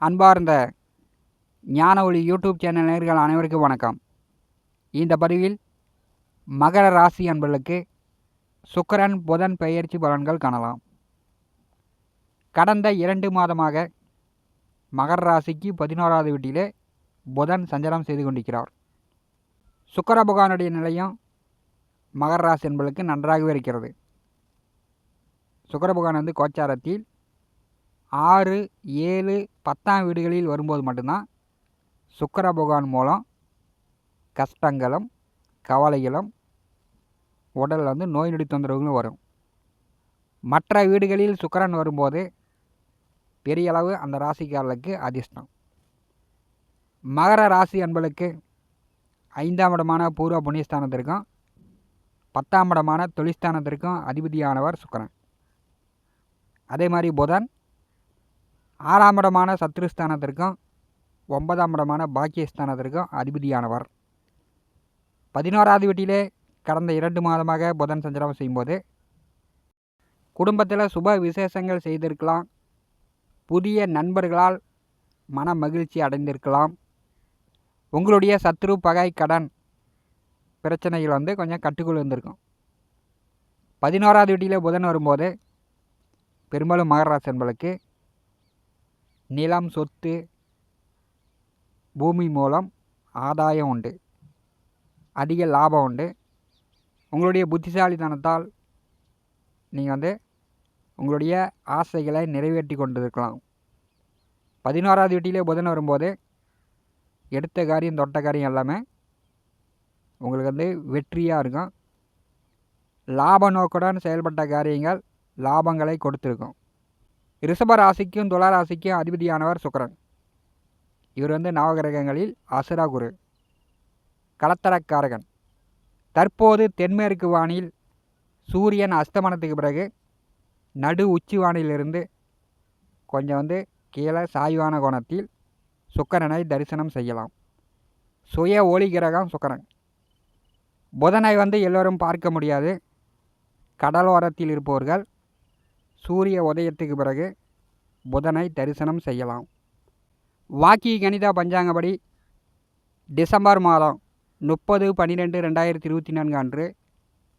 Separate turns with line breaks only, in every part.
அன்பார்ந்த ஞான ஒளி யூடியூப் சேனல் நேயர்கள் அனைவருக்கும் வணக்கம். இந்த பதிவில் மகர ராசி அன்பர்களுக்கு சுக்கிரன் புதன் பெயர்ச்சி பலன்கள் காணலாம். கடந்த 2 மாதமாக மகர ராசிக்கு 11வது வீட்டிலே புதன் சஞ்சாரம் செய்து கொண்டிருக்கிறார். சுக்கிர பகவானுடைய நிலையம் மகர ராசி அன்பர்களுக்கு நன்றாகவே இருக்கிறது. சுக்கிர பகவான் கோச்சாரத்தில் 6, 7, 10ஆம் வீடுகளில் வரும்போது மட்டும்தான் சுக்கிர பகவான் மூலம் கஷ்டங்களும் கவலைகளும் உடலில் நோய் நொடி தொந்தரவுகளும் வரும். மற்ற வீடுகளில் சுக்கிரன் வரும்போது பெரிய அளவு அந்த ராசிக்காரர்களுக்கு அதிர்ஷ்டம். மகர ராசி அன்பர்களுக்கு 5ஆம் இடமான பூர்வ புண்ணியஸ்தானத்திற்கும் 10ஆம் இடமான தொழிற்ஸ்தானத்திற்கும் அதிபதியானவர் சுக்கிரன். அதே மாதிரி புதன் 6ஆம் இடமான சத்ருஸ்தானத்திற்கும் 9ஆம் இடமான பாக்கியஸ்தானத்திற்கும் அதிபதியானவர். 11வது வீட்டிலே கடந்த 2 மாதமாக புதன் சஞ்சாரம் செய்யும்போது குடும்பத்தில் சுப விசேஷங்கள் செய்திருக்கலாம். புதிய நண்பர்களால் மன மகிழ்ச்சி அடைந்திருக்கலாம். உங்களுடைய சத்ரு பகை கடன் பிரச்சனைகள் கொஞ்சம் கட்டுக்குள் இருந்திருக்கும். 11வது வீட்டிலே புதன் வரும்போது பெரும்பாலும் மகர ராசி என்பவர்களுக்கு நிலம், சொத்து, பூமி மூலம் ஆதாயம் உண்டு, அதிக லாபம் உண்டு. உங்களுடைய புத்திசாலித்தனத்தால் நீங்கள் உங்களுடைய ஆசைகளை நிறைவேற்றி கொண்டிருக்கலாம். 11வது வீட்டிலே புதன் வரும்போது எடுத்த காரியம் தொட்ட காரியம் எல்லாமே உங்களுக்கு வெற்றியாக இருக்கும். லாப நோக்குடன் செயல்பட்ட காரியங்கள் லாபங்களை கொடுத்துருக்கும். ரிஷப ராசிக்கும் துலா ராசிக்கும் அதிபதியானவர் சுக்கிரன். இவர் நவகிரகங்களில் அசுர குரு, கலத்தரக்காரகன். தற்போது தென்மேற்கு வானில் சூரியன் அஸ்தமனத்துக்கு பிறகு நடு உச்சி வானிலிருந்து கொஞ்சம் கீழே சாய்வான கோணத்தில் சுக்கிரனை தரிசனம் செய்யலாம். சுய ஒளி கிரகம் சுக்கிரன். புதனை எல்லோரும் பார்க்க முடியாது. கடலோரத்தில் இருப்பவர்கள் சூரிய உதயத்துக்கு பிறகு புதனை தரிசனம் செய்யலாம். வாக்கிய கணித பஞ்சாங்கப்படி டிசம்பர் மாதம் 30/12/2024 அன்று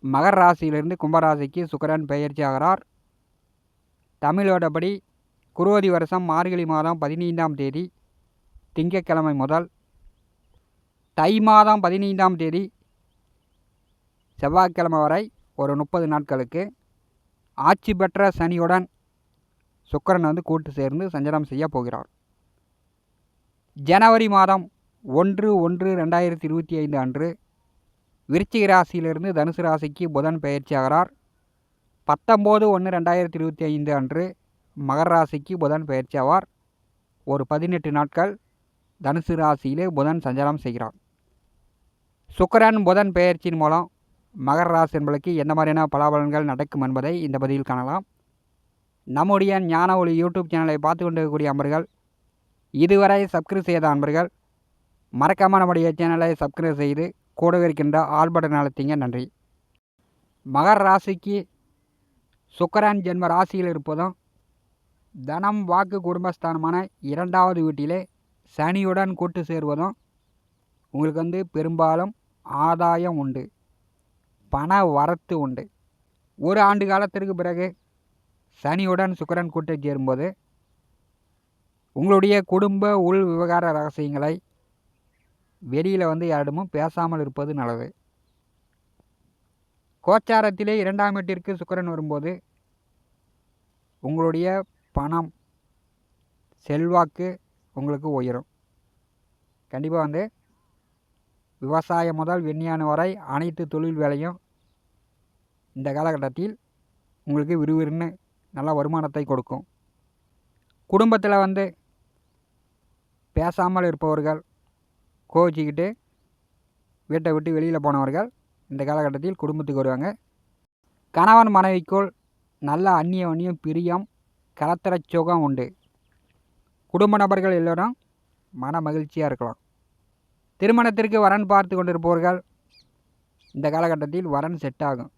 மகர ராசியிலிருந்து கும்பராசிக்கு சுக்கிரன் பெயர்ச்சி ஆகிறார். தமிழோடபடி குரோதி வருஷம் மார்கழி மாதம் 15ஆம் தேதி திங்கட்கிழமை முதல் தை மாதம் 15ஆம் தேதி செவ்வாய்க்கிழமை வரை ஒரு 30 நாட்களுக்கு ஆட்சி பெற்ற சனியுடன் சுக்கிரன் கூட்டு சேர்ந்து சஞ்சாரம் செய்ய போகிறார். ஜனவரி மாதம் 1/1/2025 அன்று விருச்சிக ராசியிலிருந்து தனுசு ராசிக்கு புதன் பெயர்ச்சி ஆகிறார். 19/1/2025 அன்று மகர ராசிக்கு புதன் பெயர்ச்சி ஆவார். ஒரு 18 நாட்கள் தனுசு ராசியிலே புதன் சஞ்சாரம் செய்கிறார். சுக்கிரன் புதன் பெயர்ச்சியின் மூலம் மகர ராசி என்பதற்கு எந்த மாதிரியான பலாபலன்கள் நடக்கும் என்பதை இந்த பதிவில் காணலாம். நம்முடைய ஞான ஒளி யூடியூப் சேனலை பார்த்து கொண்டிருக்கக்கூடிய அன்பர்கள், இதுவரை சப்ஸ்கிரைப் செய்த அன்பர்கள் மறக்காமல் நம்முடைய சேனலை சப்ஸ்கிரைப் செய்து கூடவே இருக்கின்ற ஆல் பட்டன் அழுத்திங்க. நன்றி. மகர ராசிக்கு சுக்கிரன் ஜென்ம ராசியில் இருப்பதும் தனம், வாக்கு, குடும்பஸ்தானமான 2வது வீட்டிலே சனியுடன் கூட்டு சேர்வதும் உங்களுக்கு பெரும்பாலும் ஆதாயம் உண்டு, பண வரத்து உண்டு. ஒரு ஆண்டு காலத்திற்கு பிறகு சனியுடன் சுக்கிரன் கூட்டு சேரும்போது உங்களுடைய குடும்ப உள் விவகார ரகசியங்களை வெளியில் யாரிடமும் பேசாமல் இருப்பது நல்லது. கோச்சாரத்திலே 2ஆம் வீட்டிற்கு சுக்கிரன் வரும்போது உங்களுடைய பணம், செல்வாக்கு உங்களுக்கு உயரும். கண்டிப்பாக விவசாயம் முதல் விஞ்ஞானம் வரை அனைத்து தொழில் வேலையும் இந்த காலகட்டத்தில் உங்களுக்கு விறுவிறுன்னு நல்ல வருமானத்தை கொடுக்கும். குடும்பத்தில் பேசாமல் இருப்பவர்கள், கோச்சிக்கிட்டு வீட்டை விட்டு வெளியில் போனவர்கள் இந்த காலகட்டத்தில் குடும்பத்துக்கு வருவாங்க. கணவன் மனைவிக்குள் நல்ல அந்நியம் பிரியம், கலத்தர சுகம் உண்டு. குடும்ப நபர்கள் எல்லோரும் மன மகிழ்ச்சியாக இருக்கலாம். திருமணத்திற்கு வரன் பார்த்து கொண்டிருப்பவர்கள் இந்த காலகட்டத்தில் வரன் செட் ஆகும்.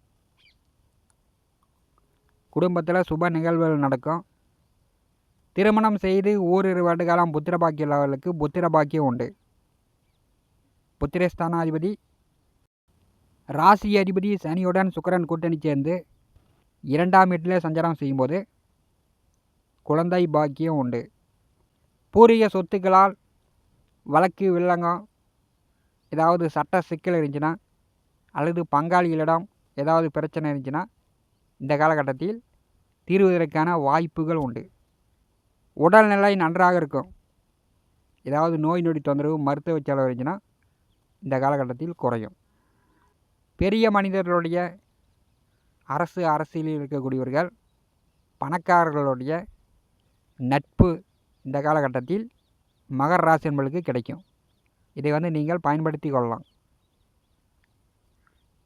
குடும்பத்தில் சுப நிகழ்வுகள் நடக்கும். திருமணம் செய்து ஓரிரு வருட காலம் புத்திர பாக்கியம் உள்ளவர்களுக்கு புத்திர பாக்கியம் உண்டு. புத்திரஸ்தானாதிபதி ராசி அதிபதி சனியுடன் சுக்கிரன் கூட்டணி சேர்ந்து 2ஆம் வீட்டிலே சஞ்சாரம் செய்யும்போது குழந்தை பாக்கியம் உண்டு. பூர்வீக சொத்துக்களால் வழக்கு வில்லங்கம் ஏதாவது சட்ட சிக்கல் இருந்துச்சுன்னா அல்லது பங்காளிகளிடம் ஏதாவது பிரச்சனை இருந்துச்சுன்னா இந்த காலகட்டத்தில் தீர்வதற்கான வாய்ப்புகள் உண்டு. உடல்நிலை நன்றாக இருக்கும். ஏதாவது நோய் நொடி தொந்தரவு மருத்துவ செலவு இருந்துச்சுன்னா இந்த காலகட்டத்தில் குறையும். பெரிய மனிதர்களுடைய அரசியலில் இருக்கக்கூடியவர்கள் பணக்காரர்களுடைய நட்பு இந்த காலகட்டத்தில் மகர ராசி என்பதற்கு கிடைக்கும். இதை நீங்கள் பயன்படுத்தி கொள்ளலாம்.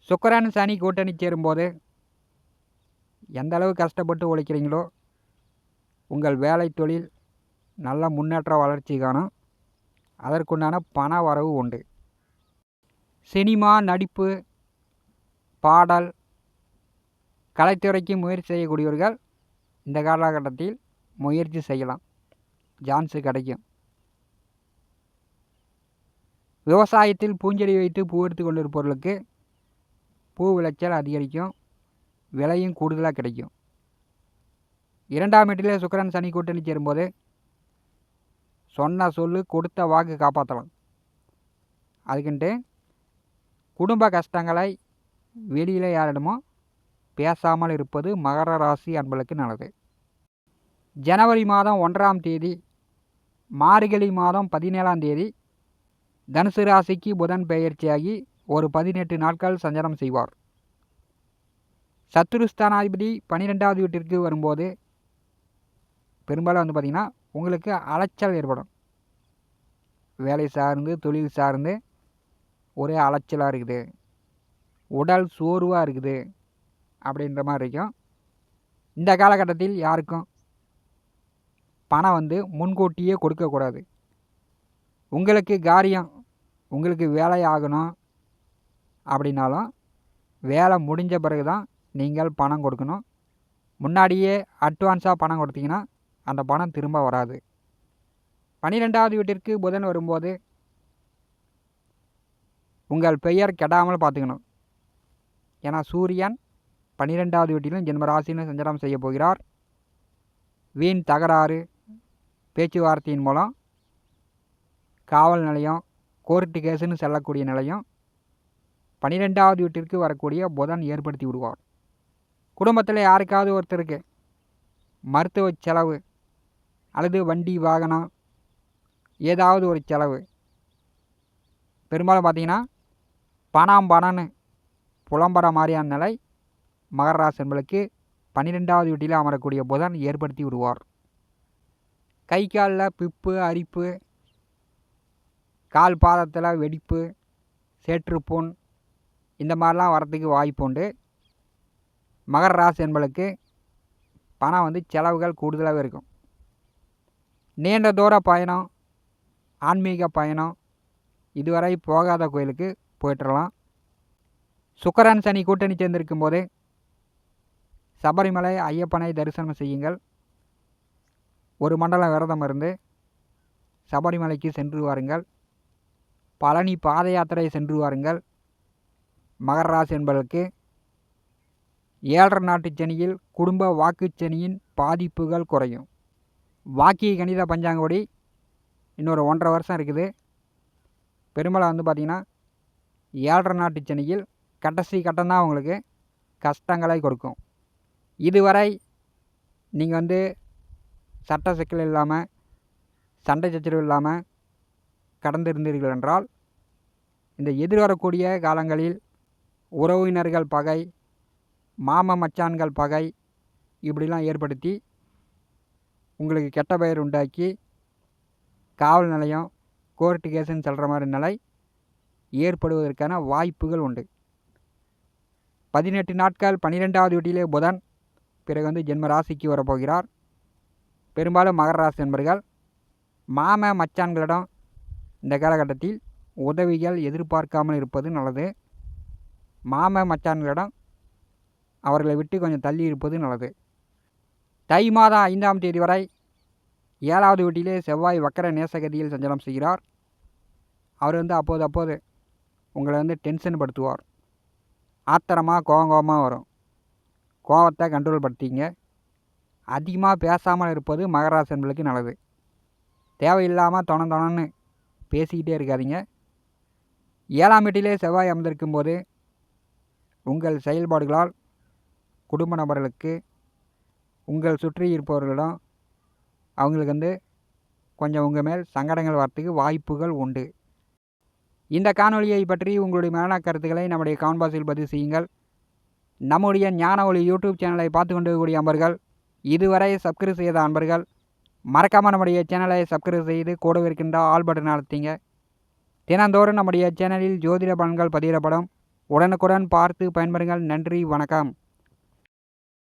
சுக்கிரன் சனி கூட்டணி சேரும்போது எந்த அளவு கஷ்டப்பட்டு உழைக்கிறீங்களோ உங்கள் வேலை தொழில் நல்ல முன்னேற்ற வளர்ச்சி காணும். அதற்குண்டான பண வரவு உண்டு. சினிமா, நடிப்பு, பாடல், கலைத்துறைக்கு முயற்சி செய்யக்கூடியவர்கள் இந்த காலகட்டத்தில் முயற்சி செய்யலாம். சான்ஸு கிடைக்கும். விவசாயத்தில் பூஞ்செடி வைத்து பூ எடுத்து கொண்டிருப்பவர்களுக்கு பூ விளைச்சல் அதிகரிக்கும். விலையும் கூடுதலாக கிடைக்கும். 2ஆம் வீட்டிலே சுக்கிரன் சனி கூட்டணி சேரும்போது சொன்ன சொல்லு கொடுத்த வாக்கு காப்பாற்றலாம். அதுக்குன்ட்டு குடும்ப கஷ்டங்களை வெளியில் யாரிடமோ பேசாமல் இருப்பது மகர ராசி அன்பர்களுக்கு நல்லது. ஜனவரி மாதம் 1ஆம் தேதி மார்கழி மாதம் 17ஆம் தேதி தனுசு ராசிக்கு புதன் பெயர்ச்சியாகி ஒரு 18 நாட்கள் சஞ்சாரம் செய்வார். சத்துருஸ்தானாதிபதி 12ஆவது வீட்டிற்கு வரும்போது பெரும்பாலும் பார்த்திங்கன்னா உங்களுக்கு அலைச்சல் ஏற்படும். வேலை சார்ந்து தொழில் சார்ந்து ஒரே அலைச்சலாக இருக்குது, உடல் சோர்வாக இருக்குது அப்படின்ற மாதிரி இருக்கும். இந்த காலகட்டத்தில் யாருக்கும் பணம் முன்கூட்டியே கொடுக்கக்கூடாது. உங்களுக்கு காரியம் உங்களுக்கு வேலை ஆகணும் அப்படின்னாலும் வேலை முடிஞ்ச பிறகு தான் நீங்கள் பணம் கொடுக்கணும். முன்னாடியே அட்வான்ஸாக பணம் கொடுத்தீங்கன்னா அந்த பணம் திரும்ப வராது. 12ஆவது வீட்டிற்கு புதன் வரும்போது உங்கள் பெயர் கெடாமல் பார்த்துக்கணும். ஏன்னா சூரியன் 12ஆவது வீட்டிலும் ஜென்மராசின்னு சஞ்சாரம் செய்ய போகிறார். வீண் தகராறு பேச்சுவார்த்தையின் மூலம் காவல் நிலையம் கோர்ட்டு கேஸுன்னு செல்லக்கூடிய நிலையம் 12ஆவது வீட்டிற்கு வரக்கூடிய புதன் ஏற்படுத்தி விடுவார். குடும்பத்தில் யாருக்காவது ஒருத்தருக்கு மருத்துவ செலவு அல்லது வண்டி வாகனம் ஏதாவது ஒரு செலவு பெரும்பாலும் பார்த்திங்கன்னா பணம்னு புலம்புற மாதிரியான நிலை மகர ராசி என்பதற்கு 12ஆவது வீட்டில் அமரக்கூடிய புதன் ஏற்படுத்தி விடுவார். கை காலில் பிப்பு அரிப்பு, கால் பாதத்தில் வெடிப்பு, சேற்றுப்புண் இந்த மாதிரிலாம் வரத்துக்கு வாய்ப்பு உண்டு. மகர ராசி என்பதற்கு பணம் செலவுகள் கூடுதலாகவே இருக்கும். நீண்ட தூர பயணம், ஆன்மீக பயணம், இதுவரை போகாத கோயிலுக்கு போய்ட்டுறலாம். சுக்கிரன் சனி கூட்டணி சேர்ந்திருக்கும் போது சபரிமலை ஐயப்பனை தரிசனம் செய்யுங்கள். ஒரு மண்டலம் விரதம் இருந்து சபரிமலைக்கு சென்று வாருங்கள். பழனி பாத யாத்திரை சென்று வாருங்கள். மகர ராசி என்பதற்கு 7.5 நாட்டு சனியில் குடும்ப வாக்குச்சனியின் பாதிப்புகள் குறையும். வாக்கிய கணித பஞ்சாங்கப்படி இன்னொரு 1.5 வருஷம் இருக்குது. பெரும்பாலும் பார்த்திங்கன்னா 7.5 நாட்டு சனியில் கடைசி கட்டம்தான் உங்களுக்கு கஷ்டங்களை கொடுக்கும். இதுவரை நீங்கள் சட்ட சிக்கல் இல்லாமல் சண்டை சச்சரவு இல்லாமல் கடந்திருந்தீர்கள் என்றால் இந்த எதிர்வரக்கூடிய காலங்களில் உறவினர்கள் பகை, மாம மச்சான்கள் பகை இப்படிலாம் ஏற்படுத்தி உங்களுக்கு கெட்ட பெயர் உண்டாக்கி காவல் நிலையம் கோர்ட்டு கேஸுன்னு சொல்கிற மாதிரி நிலை ஏற்படுவதற்கான வாய்ப்புகள் உண்டு. 18 நாட்கள் 12ஆவது வீட்டிலே புதன் பிறகு ஜென்ம ராசிக்கு வரப்போகிறார். பெரும்பாலும் மகர ராசி என்பர்கள் மாம மச்சான்களிடம் இந்த காலகட்டத்தில் உதவிகள் எதிர்பார்க்காமல் இருப்பது நல்லது. மாம மச்சான்களிடம் அவர்களை விட்டு கொஞ்சம் தள்ளி இருப்பது நல்லது. தை மாதம் 5ஆம் தேதி வரை 7வது வீட்டிலே செவ்வாய் வக்கர நேசகதியில் சஞ்சாரம் செய்கிறார். அவர் அப்போது உங்களை டென்ஷன் படுத்துவார். ஆத்திரமாக கோவமாக வரும். கோவத்தை கண்ட்ரோல் படுத்திங்க. அதிகமாக பேசாமல் இருப்பது மகர ராசி என்பர்களுக்கு நல்லது. தேவையில்லாமல் தொணன்னு பேசிக்கிட்டே இருக்காதீங்க. 7ஆம் வீட்டிலே செவ்வாய் அமர்ந்திருக்கும் போது உங்கள் செயல்பாடுகளால் குடும்ப நபர்களுக்கு, உங்கள் சுற்றி இருப்பவர்களிடம் அவங்களுக்கு கொஞ்சம் உங்கள் மேல் சங்கடங்கள் வரத்துக்கு வாய்ப்புகள் உண்டு. இந்த காணொலியை பற்றி உங்களுடைய மேலான கருத்துக்களை நம்முடைய கமெண்ட் பாக்ஸில் பதிவு செய்யுங்கள். நம்முடைய ஞான ஒளி யூடியூப் சேனலை பார்த்து கொண்டிருக்கக்கூடிய அன்பர்கள், இதுவரை சப்ஸ்கிரைப் செய்த அன்பர்கள் மறக்காமல் நம்முடைய சேனலை சப்ஸ்கிரைப் செய்து கூடவே இருக்கின்ற ஆல் பட்டன் அழுத்திங்க. தினந்தோறும் நம்முடைய சேனலில் ஜோதிட பலன்கள் பதிவிடப்படும். உடனுக்குடன் பார்த்து பயன்பெறுங்கள். நன்றி, வணக்கம்.